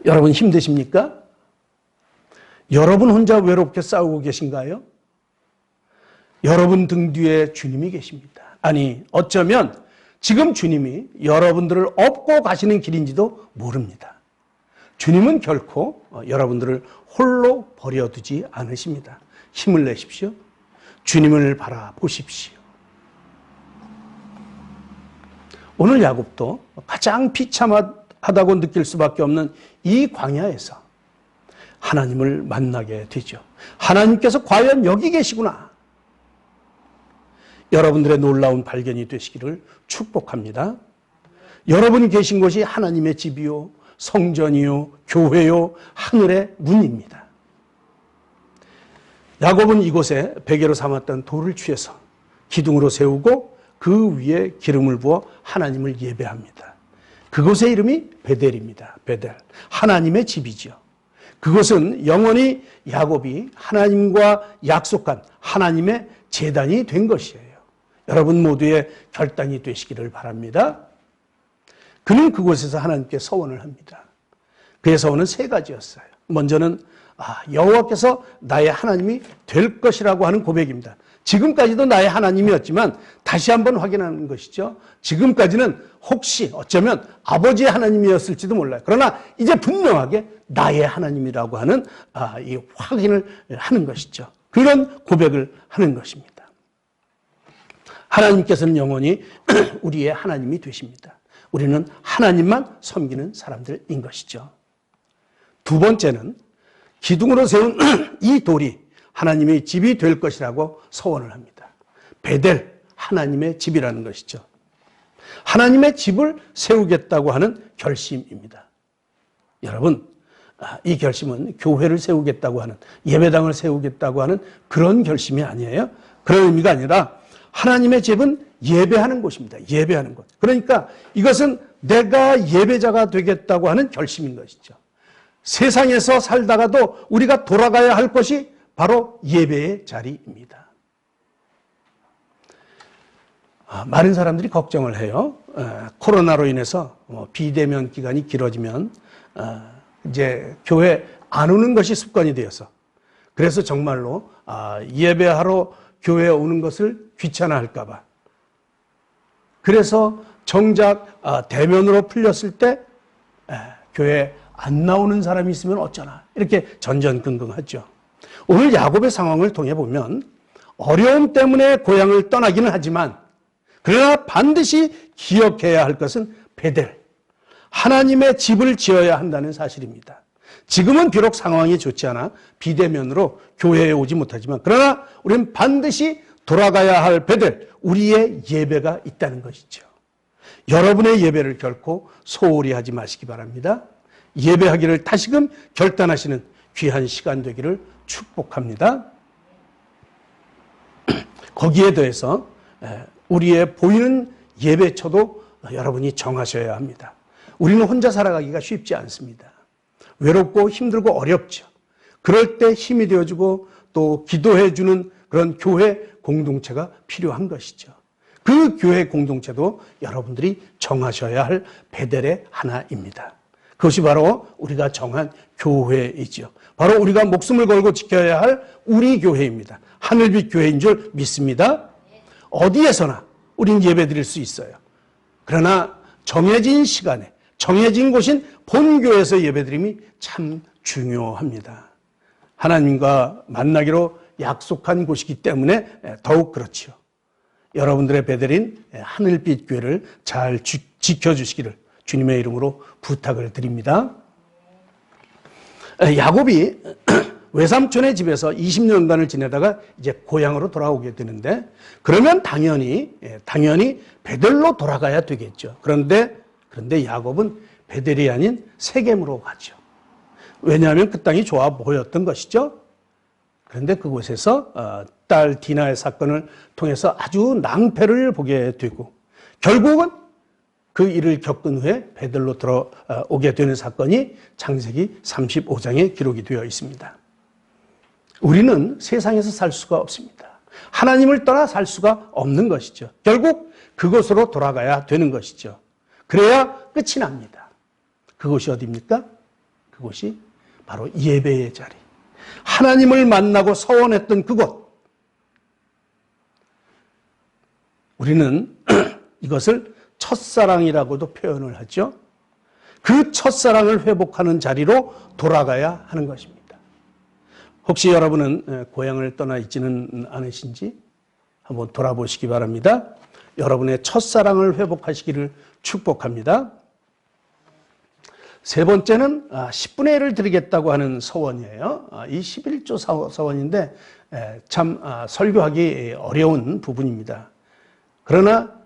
여러분 힘드십니까? 여러분 혼자 외롭게 싸우고 계신가요? 여러분 등 뒤에 주님이 계십니다. 아니, 어쩌면 지금 주님이 여러분들을 업고 가시는 길인지도 모릅니다. 주님은 결코 여러분들을 홀로 버려두지 않으십니다. 힘을 내십시오. 주님을 바라보십시오. 오늘 야곱도 가장 비참하다고 느낄 수밖에 없는 이 광야에서 하나님을 만나게 되죠. 하나님께서 과연 여기 계시구나. 여러분들의 놀라운 발견이 되시기를 축복합니다. 여러분이 계신 곳이 하나님의 집이요, 성전이요, 교회요, 하늘의 문입니다. 야곱은 이곳에 베개로 삼았던 돌을 취해서 기둥으로 세우고 그 위에 기름을 부어 하나님을 예배합니다. 그곳의 이름이 베델입니다. 베델. 하나님의 집이죠. 그것은 영원히 야곱이 하나님과 약속한 하나님의 제단이 된 것이에요. 여러분 모두의 결단이 되시기를 바랍니다. 그는 그곳에서 하나님께 서원을 합니다. 그의 서원은 세 가지였어요. 먼저는 여호와께서 나의 하나님이 될 것이라고 하는 고백입니다. 지금까지도 나의 하나님이었지만 다시 한번 확인하는 것이죠. 지금까지는 혹시 어쩌면 아버지의 하나님이었을지도 몰라요. 그러나 이제 분명하게 나의 하나님이라고 하는 이 확인을 하는 것이죠. 그런 고백을 하는 것입니다. 하나님께서는 영원히 우리의 하나님이 되십니다. 우리는 하나님만 섬기는 사람들인 것이죠. 두 번째는 기둥으로 세운 이 돌이 하나님의 집이 될 것이라고 서원을 합니다. 베델, 하나님의 집이라는 것이죠. 하나님의 집을 세우겠다고 하는 결심입니다. 여러분, 이 결심은 교회를 세우겠다고 하는, 예배당을 세우겠다고 하는 그런 결심이 아니에요. 그런 의미가 아니라 하나님의 집은 예배하는 곳입니다. 예배하는 곳. 그러니까 이것은 내가 예배자가 되겠다고 하는 결심인 것이죠. 세상에서 살다가도 우리가 돌아가야 할 것이 바로 예배의 자리입니다. 많은 사람들이 걱정을 해요. 코로나로 인해서 비대면 기간이 길어지면 이제 교회 안 오는 것이 습관이 되어서, 그래서 정말로 예배하러 교회에 오는 것을 귀찮아할까 봐, 그래서 정작 대면으로 풀렸을 때 교회에 안 나오는 사람이 있으면 어쩌나 이렇게 전전긍긍하죠. 오늘 야곱의 상황을 통해 보면 어려움 때문에 고향을 떠나기는 하지만 그러나 반드시 기억해야 할 것은 베델, 하나님의 집을 지어야 한다는 사실입니다. 지금은 비록 상황이 좋지 않아 비대면으로 교회에 오지 못하지만 그러나 우리는 반드시 돌아가야 할 베델, 우리의 예배가 있다는 것이죠. 여러분의 예배를 결코 소홀히 하지 마시기 바랍니다. 예배하기를 다시금 결단하시는 귀한 시간 되기를 축복합니다. 거기에 더해서 우리의 보이는 예배처도 여러분이 정하셔야 합니다. 우리는 혼자 살아가기가 쉽지 않습니다. 외롭고 힘들고 어렵죠. 그럴 때 힘이 되어주고 또 기도해주는 그런 교회 공동체가 필요한 것이죠. 그 교회 공동체도 여러분들이 정하셔야 할 베델의 하나입니다. 그것이 바로 우리가 정한 교회이지요. 바로 우리가 목숨을 걸고 지켜야 할 우리 교회입니다. 하늘빛 교회인 줄 믿습니다. 어디에서나 우린 예배드릴 수 있어요. 그러나 정해진 시간에 정해진 곳인 본교회에서 예배드림이 참 중요합니다. 하나님과 만나기로 약속한 곳이기 때문에 더욱 그렇지요. 여러분들의 배들인 하늘빛 교회를 잘 지켜주시기를 주님의 이름으로 부탁을 드립니다. 야곱이 외삼촌의 집에서 20년간을 지내다가 이제 고향으로 돌아오게 되는데, 그러면 당연히 베델로 돌아가야 되겠죠. 그런데 야곱은 베델이 아닌 세겜으로 가죠. 왜냐하면 그 땅이 좋아 보였던 것이죠. 그런데 그곳에서 딸 디나의 사건을 통해서 아주 낭패를 보게 되고, 결국은 그 일을 겪은 후에 베델로 들어오게 되는 사건이 창세기 35장에 기록이 되어 있습니다. 우리는 세상에서 살 수가 없습니다. 하나님을 떠나 살 수가 없는 것이죠. 결국 그곳으로 돌아가야 되는 것이죠. 그래야 끝이 납니다. 그곳이 어디입니까? 그곳이 바로 예배의 자리. 하나님을 만나고 서원했던 그곳. 우리는 이것을 첫사랑이라고도 표현을 하죠. 그 첫사랑을 회복하는 자리로 돌아가야 하는 것입니다. 혹시 여러분은 고향을 떠나 있지는 않으신지 한번 돌아보시기 바랍니다. 여러분의 첫사랑을 회복하시기를 축복합니다. 세 번째는 10분의 1을 드리겠다고 하는 서원이에요. 이 11조 서원인데 참 설교하기 어려운 부분입니다. 그러나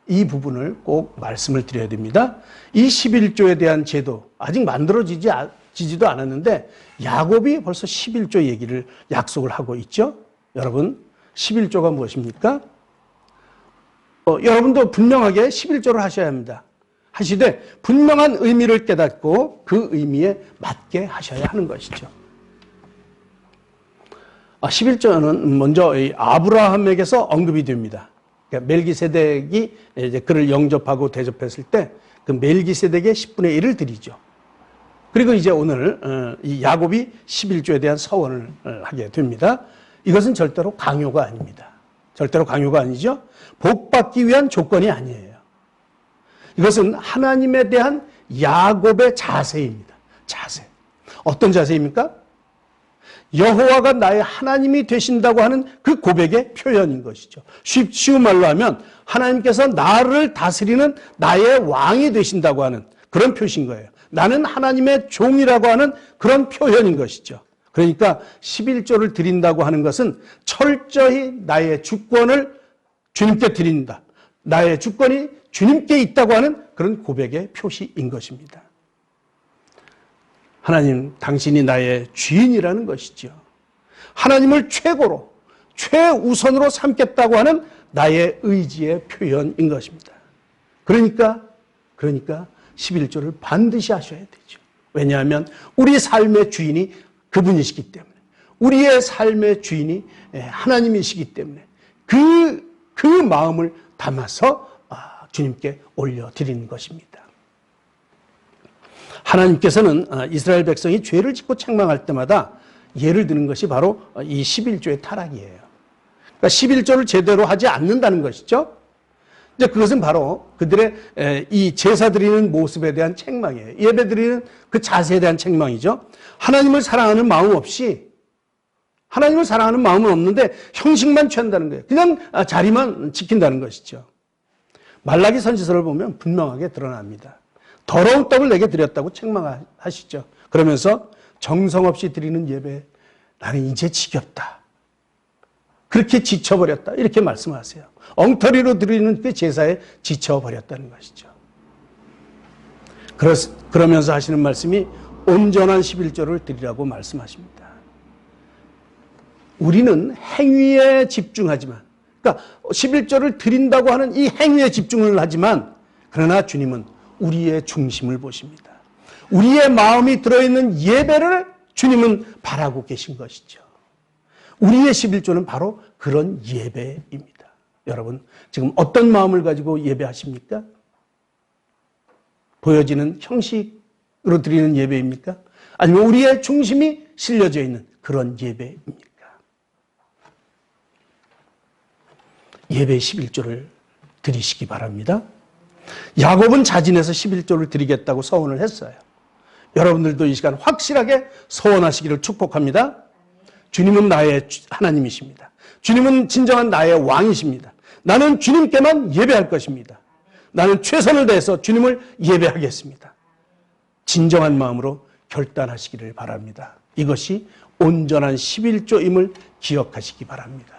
이 부분을 꼭 말씀을 드려야 됩니다. 이 11조에 대한 제도 아직 만들어지지도 않았는데 야곱이 벌써 11조 얘기를 약속을 하고 있죠. 여러분 11조가 무엇입니까? 여러분도 분명하게 11조를 하셔야 합니다. 하시되 분명한 의미를 깨닫고 그 의미에 맞게 하셔야 하는 것이죠. 11조는 먼저 아브라함에게서 언급이 됩니다. 그러니까 멜기세덱이 이제 그를 영접하고 대접했을 때 그 멜기세덱의 10분의 1을 드리죠. 그리고 이제 오늘 이 야곱이 11조에 대한 서원을 하게 됩니다. 이것은 절대로 강요가 아닙니다. 절대로 강요가 아니죠. 복받기 위한 조건이 아니에요. 이것은 하나님에 대한 야곱의 자세입니다. 자세. 어떤 자세입니까? 여호와가 나의 하나님이 되신다고 하는 그 고백의 표현인 것이죠. 쉬운 말로 하면 하나님께서 나를 다스리는 나의 왕이 되신다고 하는 그런 표시인 거예요. 나는 하나님의 종이라고 하는 그런 표현인 것이죠. 그러니까 11조를 드린다고 하는 것은 철저히 나의 주권을 주님께 드린다. 나의 주권이 주님께 있다고 하는 그런 고백의 표시인 것입니다. 하나님, 당신이 나의 주인이라는 것이죠. 하나님을 최고로, 최우선으로 삼겠다고 하는 나의 의지의 표현인 것입니다. 그러니까 11조를 반드시 하셔야 되죠. 왜냐하면 우리 삶의 주인이 그분이시기 때문에, 우리의 삶의 주인이 하나님이시기 때문에 그 마음을 담아서 주님께 올려드리는 것입니다. 하나님께서는 이스라엘 백성이 죄를 짓고 책망할 때마다 예를 드는 것이 바로 이 11조의 타락이에요. 그러니까 11조를 제대로 하지 않는다는 것이죠. 이제 그것은 바로 그들의 이 제사 드리는 모습에 대한 책망이에요. 예배 드리는 그 자세에 대한 책망이죠. 하나님을 사랑하는 마음 없이, 하나님을 사랑하는 마음은 없는데 형식만 취한다는 거예요. 그냥 자리만 지킨다는 것이죠. 말라기 선지서를 보면 분명하게 드러납니다. 더러운 떡을 내게 드렸다고 책망하시죠. 그러면서 정성 없이 드리는 예배, 나는 이제 지겹다. 그렇게 지쳐버렸다. 이렇게 말씀하세요. 엉터리로 드리는 그 제사에 지쳐버렸다는 것이죠. 그러면서 하시는 말씀이 온전한 11조를 드리라고 말씀하십니다. 우리는 행위에 집중하지만, 그러니까 11조를 드린다고 하는 이 행위에 집중을 하지만, 그러나 주님은 우리의 중심을 보십니다. 우리의 마음이 들어있는 예배를 주님은 바라고 계신 것이죠. 우리의 11조는 바로 그런 예배입니다. 여러분, 지금 어떤 마음을 가지고 예배하십니까? 보여지는 형식 드리는 예배입니까? 아니면 우리의 중심이 실려져 있는 그런 예배입니까? 예배 11조를 드리시기 바랍니다. 야곱은 자진해서 11조를 드리겠다고 서원을 했어요. 여러분들도 이 시간 확실하게 서원하시기를 축복합니다. 주님은 나의 하나님이십니다. 주님은 진정한 나의 왕이십니다. 나는 주님께만 예배할 것입니다. 나는 최선을 다해서 주님을 예배하겠습니다. 진정한 마음으로 결단하시기를 바랍니다. 이것이 온전한 11조임을 기억하시기 바랍니다.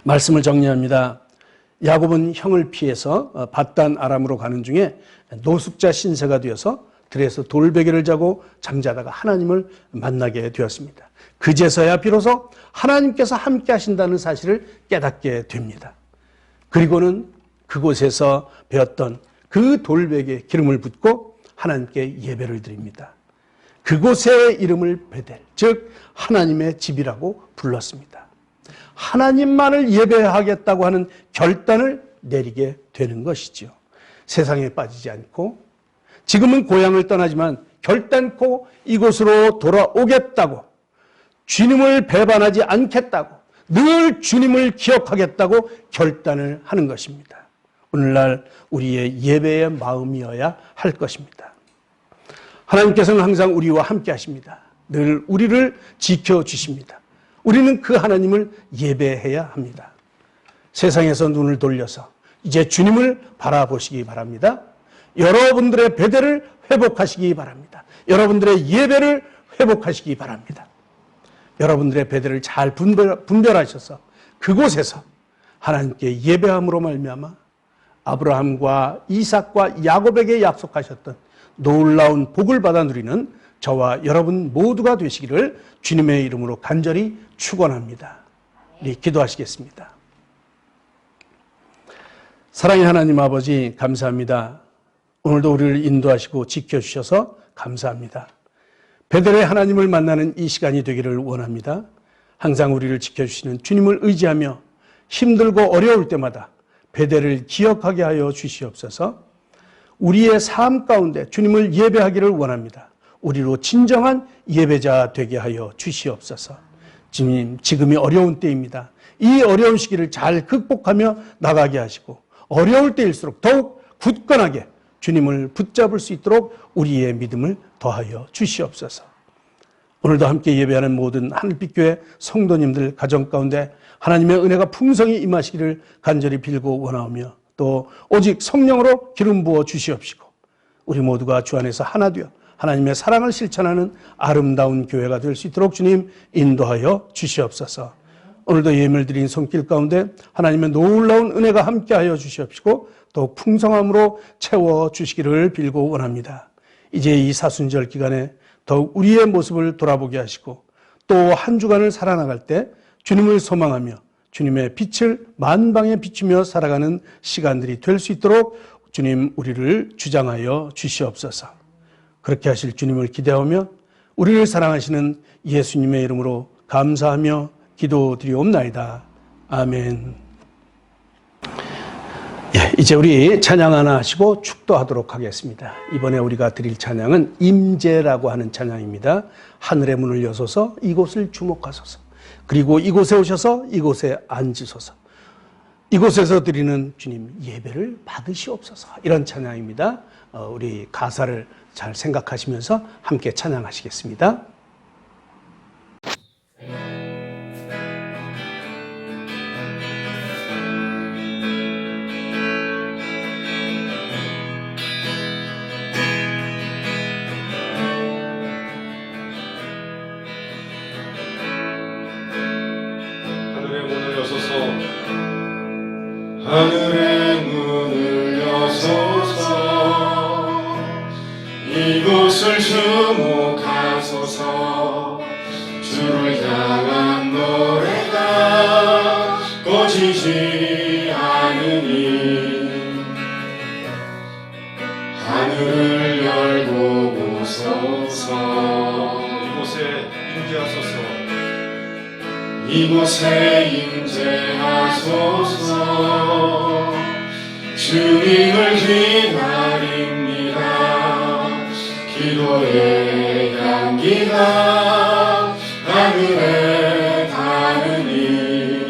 말씀을 정리합니다. 야곱은 형을 피해서 밧단 아람으로 가는 중에 노숙자 신세가 되어서 들에서 돌베개를 자고 잠자다가 하나님을 만나게 되었습니다. 그제서야 비로소 하나님께서 함께 하신다는 사실을 깨닫게 됩니다. 그리고는 그곳에서 배웠던 그 돌베개에 기름을 붓고 하나님께 예배를 드립니다. 그곳의 이름을 베델, 즉 하나님의 집이라고 불렀습니다. 하나님만을 예배하겠다고 하는 결단을 내리게 되는 것이죠. 세상에 빠지지 않고 지금은 고향을 떠나지만 결단코 이곳으로 돌아오겠다고, 주님을 배반하지 않겠다고, 늘 주님을 기억하겠다고 결단을 하는 것입니다. 오늘날 우리의 예배의 마음이어야 할 것입니다. 하나님께서는 항상 우리와 함께 하십니다. 늘 우리를 지켜주십니다. 우리는 그 하나님을 예배해야 합니다. 세상에서 눈을 돌려서 이제 주님을 바라보시기 바랍니다. 여러분들의 베델을 회복하시기 바랍니다. 여러분들의 예배를 회복하시기 바랍니다. 여러분들의 베델을 잘 분별하셔서 그곳에서 하나님께 예배함으로 말미암아 아브라함과 이삭과 야곱에게 약속하셨던 놀라운 복을 받아 누리는 저와 여러분 모두가 되시기를 주님의 이름으로 간절히 축원합니다. 우리 기도하시겠습니다. 사랑의 하나님 아버지, 감사합니다. 오늘도 우리를 인도하시고 지켜주셔서 감사합니다. 베델의 하나님을 만나는 이 시간이 되기를 원합니다. 항상 우리를 지켜주시는 주님을 의지하며 힘들고 어려울 때마다 베델을 기억하게 하여 주시옵소서. 우리의 삶 가운데 주님을 예배하기를 원합니다. 우리로 진정한 예배자 되게 하여 주시옵소서. 주님, 지금이 어려운 때입니다. 이 어려운 시기를 잘 극복하며 나가게 하시고 어려울 때일수록 더욱 굳건하게 주님을 붙잡을 수 있도록 우리의 믿음을 더하여 주시옵소서. 오늘도 함께 예배하는 모든 하늘빛교회 성도님들 가정 가운데 하나님의 은혜가 풍성히 임하시기를 간절히 빌고 원하오며 또 오직 성령으로 기름 부어 주시옵시고 우리 모두가 주 안에서 하나 되어 하나님의 사랑을 실천하는 아름다운 교회가 될 수 있도록 주님 인도하여 주시옵소서. 오늘도 예물 드린 손길 가운데 하나님의 놀라운 은혜가 함께하여 주시옵시고 또 풍성함으로 채워주시기를 빌고 원합니다. 이제 이 사순절 기간에 더욱 우리의 모습을 돌아보게 하시고 또 한 주간을 살아나갈 때 주님을 소망하며 주님의 빛을 만방에 비추며 살아가는 시간들이 될 수 있도록 주님 우리를 주장하여 주시옵소서. 그렇게 하실 주님을 기대하며 우리를 사랑하시는 예수님의 이름으로 감사하며 기도드리옵나이다. 아멘. 이제 우리 찬양 하나 하시고 축도하도록 하겠습니다. 이번에 우리가 드릴 찬양은 임재라고 하는 찬양입니다. 하늘의 문을 여소서 이곳을 주목하소서. 그리고 이곳에 오셔서 이곳에 앉으소서. 이곳에서 드리는 주님 예배를 받으시옵소서. 이런 찬양입니다. 우리 가사를 잘 생각하시면서 함께 찬양하시겠습니다. 하늘의 문을 여소서 이곳을 주목하소서 주를 향한 노래가 꺼지지 않으니 하늘을 열고 오소서 이곳에 임재하소서 주님을 기다립니다. 기도의 향기가 하늘에 닿으니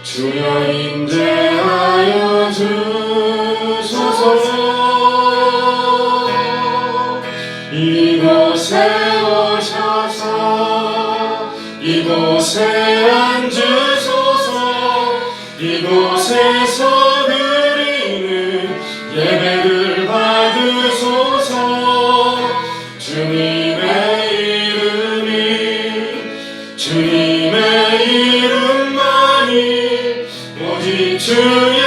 주여 임재하여 주소서. 이곳에 오셔서 이곳에 앉으소서. 이곳에서 드리는 예배를 받으소서. 주님의 이름만이 오직 주의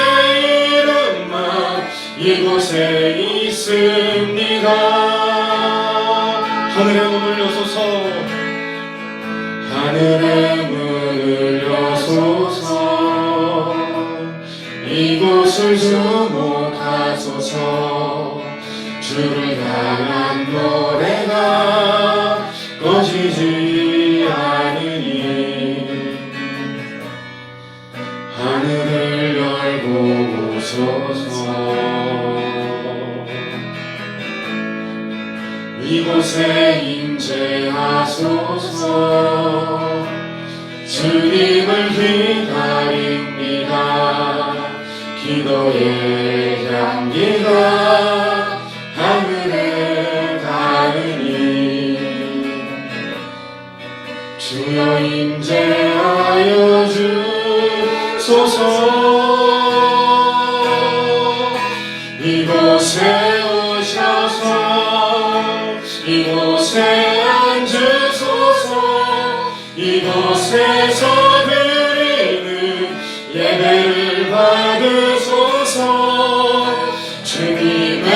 이름만 이곳에 있습니다. 하늘의 문을 여소서. 하늘의 문을 여소서. 이곳을 주목하소서. 주를 향한 노래가 꺼지지 않으니 하늘을 열고 오소서. 이곳에 임재하소서. 주님을 기다립니다. 기도의 향기가 하늘에 닿으니 주여 임재하여 주소서. 이곳에 오셔서 이곳에 앉으소서. 이곳에서 드리는 예배를 받으소서. 주님의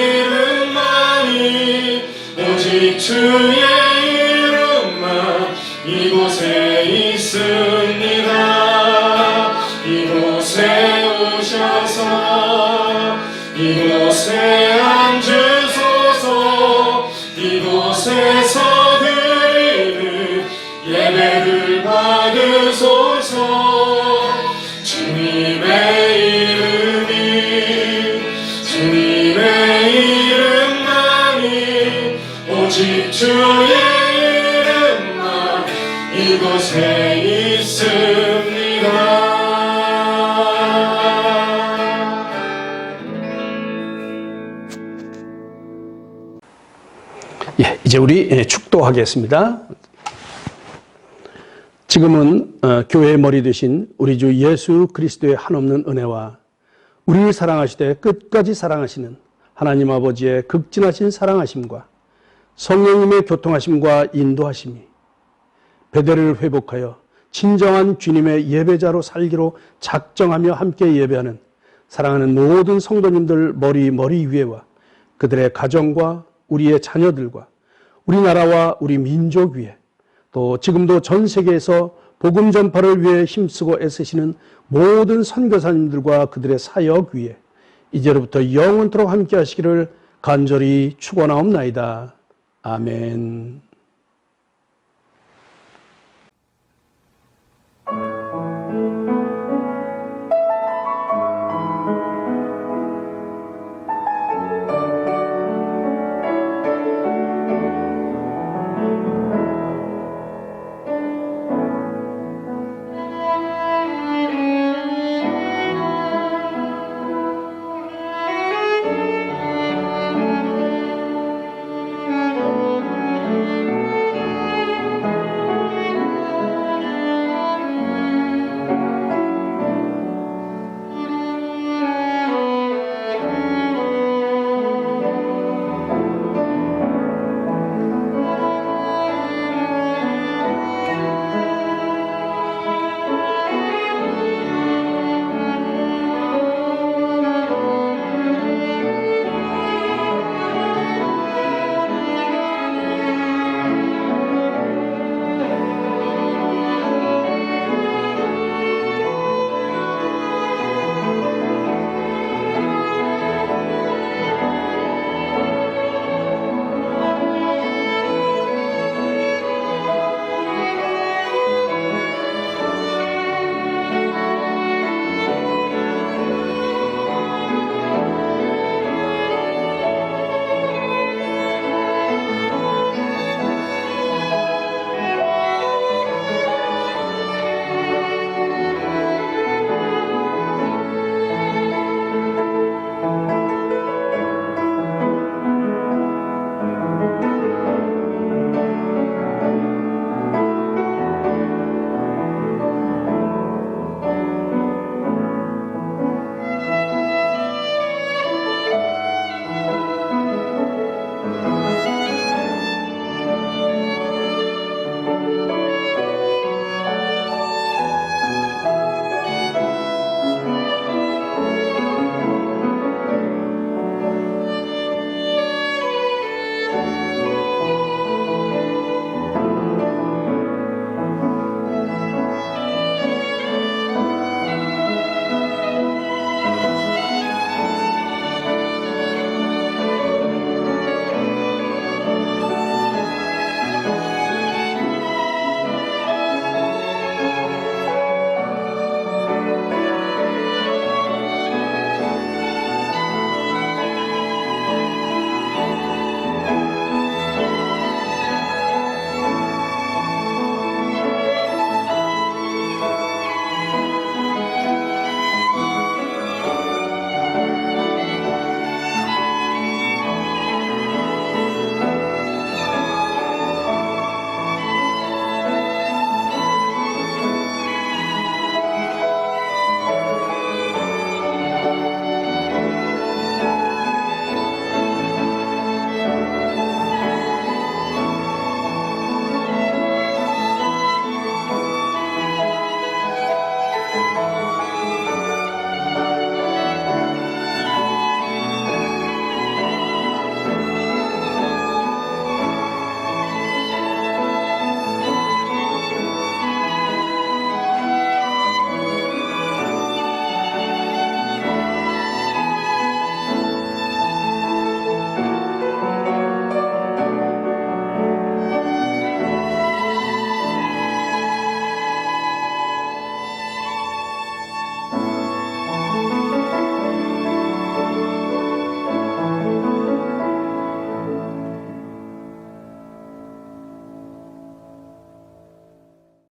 이름만이 오직 주의 이름만 이곳에 있습니다. 이곳에 오셔서 이곳에 앉으소서. 이곳에서 드리는 예배를 받으소서. 주님의 이름만이 오직 주의 이름만 이곳에 있습니다. 예, 이제 우리 축도하겠습니다. 지금은 교회의 머리 되신 우리 주 예수 그리스도의 한없는 은혜와 우리를 사랑하시되 끝까지 사랑하시는 하나님 아버지의 극진하신 사랑하심과 성령님의 교통하심과 인도하심이 베델을 회복하여 진정한 주님의 예배자로 살기로 작정하며 함께 예배하는 사랑하는 모든 성도님들 머리 위에와 그들의 가정과 우리의 자녀들과 우리나라와 우리 민족 위에 또 지금도 전 세계에서 복음 전파를 위해 힘쓰고 애쓰시는 모든 선교사님들과 그들의 사역 위에 이제로부터 영원토록 함께 하시기를 간절히 축원하옵나이다. 아멘.